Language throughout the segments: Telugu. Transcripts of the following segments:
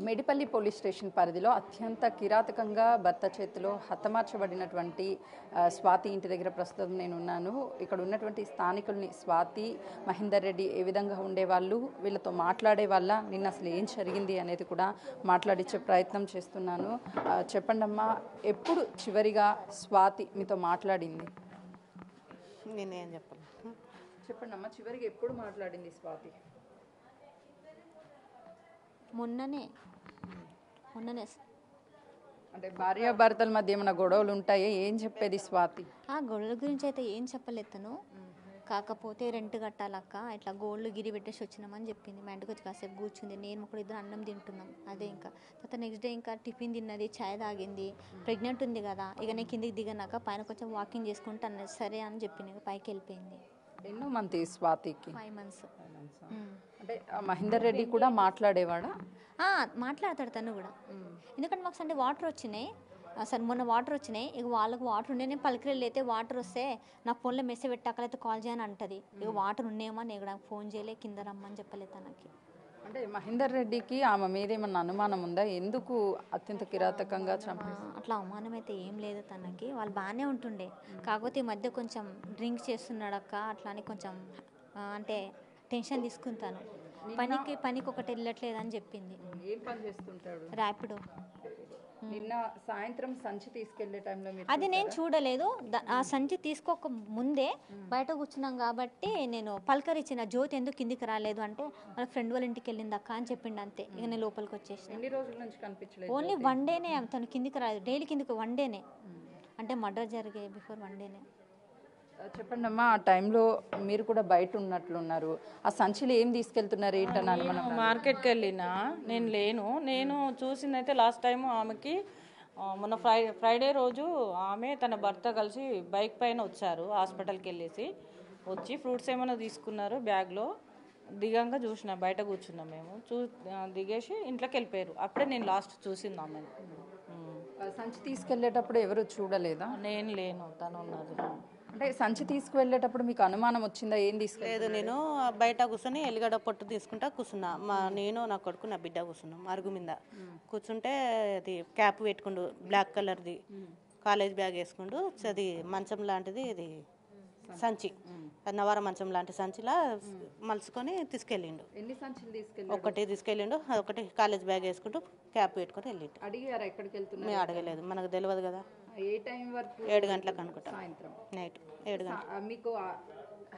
మేడిపల్లి పోలీస్ స్టేషన్ పరిధిలో అత్యంత కిరాతకంగా భర్త చేతిలో హతమార్చబడినటువంటి స్వాతి ఇంటి దగ్గర ప్రస్తుతం నేను ఉన్నాను. ఇక్కడ ఉన్నటువంటి స్థానికుల్ని స్వాతి, మహేందర్ రెడ్డి ఏ విధంగా ఉండేవాళ్ళు, వీళ్ళతో మాట్లాడే వాళ్ళ, నిన్న అసలు ఏం జరిగింది అనేది కూడా మాట్లాడించే ప్రయత్నం చేస్తున్నాను. చెప్పండి అమ్మా, ఎప్పుడు చివరిగా స్వాతి మీతో మాట్లాడింది? నేనేం చెప్పను. చెప్పండి అమ్మా, చివరిగా ఎప్పుడు మాట్లాడింది స్వాతి? మొన్ననే అంటే భార్యాభర్తల మధ్య ఏమైనా గొడవలు ఉంటాయో ఏం చెప్పేది స్వాతి? ఆ గొడవల గురించి అయితే ఏం చెప్పలేదు తను. కాకపోతే రెంట్ కట్టాలక్క, ఇట్లా గోల్డ్ గిరి పెట్టేసి వచ్చినామని చెప్పింది. మా ఇంటికి వచ్చి కాసేపు కూర్చుంది, నేను కూడా ఇద్దరు అన్నం తింటున్నాం. అదే ఇంకా తర్వాత నెక్స్ట్ డే ఇంకా టిఫిన్ తిన్నది, ఛాయ్ తాగింది. ప్రెగ్నెంట్ ఉంది కదా, ఇక నేను కిందికి దిగనాక పైన కొంచెం వాకింగ్ చేసుకుంటా అన్నది. సరే అని చెప్పింది, పైకి వెళ్ళిపోయింది. ఎన్నో మంది స్వాతికి? 5 months. అంటే మహేందర్ రెడ్డి కూడా మాట్లాడేవాడా? మాట్లాడతాడు తను కూడా. ఎందుకంటే మాకు సండే వాటర్ వచ్చినాయి, అసలు మొన్న వాటర్ వచ్చినాయి. ఇక వాళ్ళకు వాటర్ ఉండే, నేను పలికిరెళ్ళి అయితే వాటర్ వస్తే నా ఫోన్లో మెసేజ్ పెట్టాకలైతే కాల్ చేయని అంటది. ఇక వాటర్ ఉన్నాయేమో నేను కూడా ఫోన్ చేయలే, కింద రమ్మని చెప్పలేదు తనకి. అంటే మహేందర్ రెడ్డికి ఆమె మీద ఏమన్నా అనుమానం ఉందా? ఎందుకు అత్యంత కిరాతకంగా అట్లా అవమానం అయితే ఏం లేదు తనకి, వాళ్ళు బాగానే ఉంటుండే. కాకపోతే ఈ మధ్య కొంచెం డ్రింక్ చేస్తున్నాడు అక్క, అట్లా అని కొంచెం అంటే టెన్షన్ తీసుకుంటాను. పనికి ఒకటి వెళ్ళట్లేదు అని చెప్పింది. ఏం పని చేస్తుంటాడు? ర్యాపిడో. నిన్న సాయంత్రం సంచి తీసుకెళ్లే టైంలో అది నేను చూడలేదు. ఆ సంచి తీసుకోక ముందే బయట కూర్చున్నాం కాబట్టి నేను పలకరించిన, జ్యోతి ఎందుకు కిందికి రాలేదు అంటే మన ఫ్రెండ్ వాళ్ళ ఇంటికి వెళ్ళింది అక్క అని చెప్పిండు. అంతే, ఇక నేను లోపలికి వచ్చేసిన. ఎన్ని రోజుల నుంచి కనిపించలేదు? ఓన్లీ 1 డేనే తను కిందికి రాలేదు, డైలీ కిందికి 1 డేనే. అంటే మర్డర్ జరిగే బిఫోర్ 1 డేనే. చెప్పండి అమ్మా, ఆ టైంలో మీరు కూడా బయట ఉన్నట్లున్నారు. ఆ సంచిలో ఏం తీసుకెళ్తున్నారు ఏంటని మనం మార్కెట్కి వెళ్ళినా నేను లేను. నేను చూసిందైతే లాస్ట్ టైం ఆమెకి మొన్న ఫ్రైడే రోజు ఆమె తన భర్త కలిసి బైక్ పైన వచ్చారు. హాస్పిటల్కి వెళ్ళేసి వచ్చి ఫ్రూట్స్ ఏమైనా తీసుకున్నారు బ్యాగ్లో. దిగంగా చూసిన, బయట కూర్చున్నాం మేము. దిగేసి ఇంట్లోకి వెళ్ళిపోయారు. అప్పుడే నేను లాస్ట్ చూసింది ఆమెను. సంచి తీసుకెళ్లేటప్పుడు ఎవరు చూడలేదా? నేను లేను, తను ఉన్నది. అంటే సంచి తీసుకువెళ్ళేటప్పుడు మీకు అనుమానం వచ్చిందా? ఏం లేదు, నేను బయట కూర్చొని ఎల్లిగడ్డ పొట్టు తీసుకుంటా కూర్చున్నా. నేను నా కొడుకు నా బిడ్డ కూర్చున్నాం అరుగు మీద. కూర్చుంటే అది క్యాప్ పెట్టుకుండు, బ్లాక్ కలర్ది కాలేజ్ బ్యాగ్ వేసుకుండు. అది మంచం లాంటిది, ఇది సంచి, నవార మంచం లాంటి సంచిలా మలుచుకొని తీసుకెళ్ళిండు. ఎన్ని సంచులు తీసుకెళ్ళి? ఒకటి తీసుకెళ్ళిండు, ఒకటి కాలేజ్ బ్యాగ్ వేసుకుంటూ క్యాప్ పెట్టుకొని వెళ్ళిండు. అడిగారా ఎక్కడికి వెళ్తున్నా? మేము అడగలేదు, మనకు తెలియదు కదా. ఏ టైం వరకు? 7 గంటలకు అనుకుంటా, సాయంత్రం నైట్ 7 గంటలకు. మీకు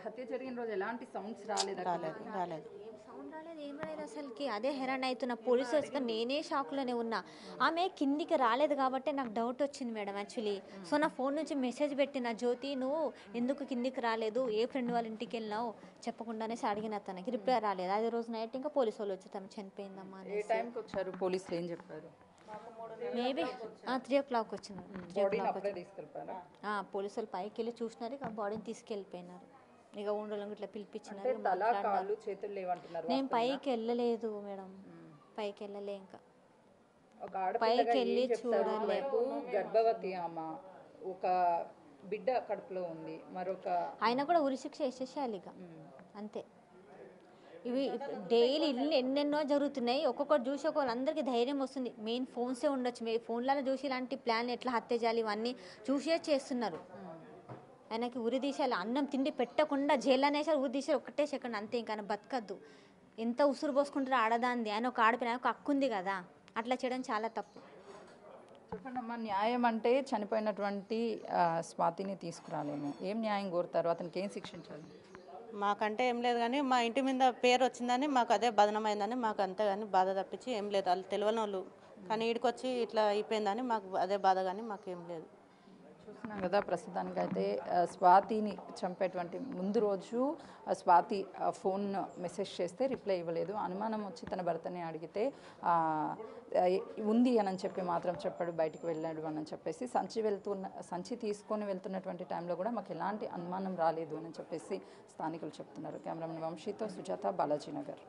హత్య జరిగిన రోజు ఎలాంటి సౌండ్స్ రాలేదు? రాలేదు. సౌండ్ రాలేదు, ఏం రాలేదు అసలుకి. అదే హెరాన్ అవుతున్న పోలీసు వచ్చి నేనే షాక్లోనే ఉన్నా. ఆమె కిందికి రాలేదు కాబట్టి నాకు డౌట్ వచ్చింది మేడం యాక్చువల్లీ. సో నా ఫోన్ నుంచి మెసేజ్ పెట్టిన, జ్యోతి నువ్వు ఎందుకు కిందికి రాలేదు, ఏ ఫ్రెండ్ వాళ్ళ ఇంటికి వెళ్ళినావు చెప్పకుండానే అడిగిన. తనకి రిప్లై రాలేదు. అదే రోజు నైట్ ఇంకా పోలీసు వాళ్ళు వచ్చి తను చనిపోయిందమ్మా. ఏ టైంకి వచ్చారు పోలీసులు? ఏం చెప్పారు? మేబీ 3 o'clock వచ్చింది. 3 o'clock పోలీసు వాళ్ళు పైకి వెళ్ళి చూసినారు, ఇక బాడీని తీసుకెళ్ళిపోయినారు. ఇక ఉండలను ఇట్లా పిలిపించినారు. నేను పైకి వెళ్ళలేదు మేడం, పైకి వెళ్ళలే. ఇంకా పైకి వెళ్ళి చూడలేదు. గర్భవతి ఆమె, ఒక బిడ్డ కడుపులో ఉంది, మరొక ఆయన కూడా ఉరిశిక్ష వేసేసేయాలి ఇక, అంతే. ఇవి డైలీ ఎన్నెన్నో జరుగుతున్నాయి. ఒక్కొక్కటి చూసి ఒక్కొక్కరికి ధైర్యం వస్తుంది. మెయిన్ ఫోన్సే ఉండొచ్చు, మీ ఫోన్లలో చూసి ఇలాంటి ప్లాన్ ఎట్లా హత్య చేయాలి ఇవన్నీ చూసే చేస్తున్నారు. ఆయనకి ఉరి తీసేయాలి, అన్నం తిండి పెట్టకుండా జైల్లోనే వేసారు, ఉరి తీసారు 1 సెకండ్ అంతే. ఇంకా బతకద్దు. ఎంత ఉసురు పోసుకుంటారో ఆడదాంది. ఆయన ఒక ఆడపిల్ల, ఒక హక్కు ఉంది కదా, అట్లా చేయడం చాలా తప్పు. చెప్పండి అమ్మా, న్యాయం అంటే చనిపోయినటువంటి స్వాతిని తీసుకురాలేము, ఏం న్యాయం కోరుతారు? అతనికి ఏం శిక్షించాలి? మాకంటే ఏం లేదు, కానీ మా ఇంటి మీద పేరు వచ్చిందని మాకు అదే బదనమైందని మాకు అంతే, కానీ బాధ తప్పించి ఏం లేదు. వాళ్ళు తెలియని వాళ్ళు కానీ ఈడికొచ్చి ఇట్లా అయిపోయిందని మాకు అదే బాధ, కానీ మాకేం లేదు. చూస్తున్నాం కదా, ప్రస్తుతానికైతే స్వాతిని చంపేటువంటి ముందు రోజు స్వాతి ఫోన్ మెసేజ్ చేస్తే రిప్లై ఇవ్వలేదు. అనుమానం వచ్చి తన భర్తని అడిగితే ఉంది అని చెప్పి మాత్రం చెప్పాడు, బయటికి వెళ్ళాడు అని చెప్పేసి. సంచి తీసుకొని వెళ్తున్నటువంటి టైంలో కూడా మాకు ఎలాంటి అనుమానం రాలేదు అని చెప్పేసి స్థానికులు చెప్తున్నారు. కెమెరామెన్ వంశీతో సుజాత, బాలాజీనగర్.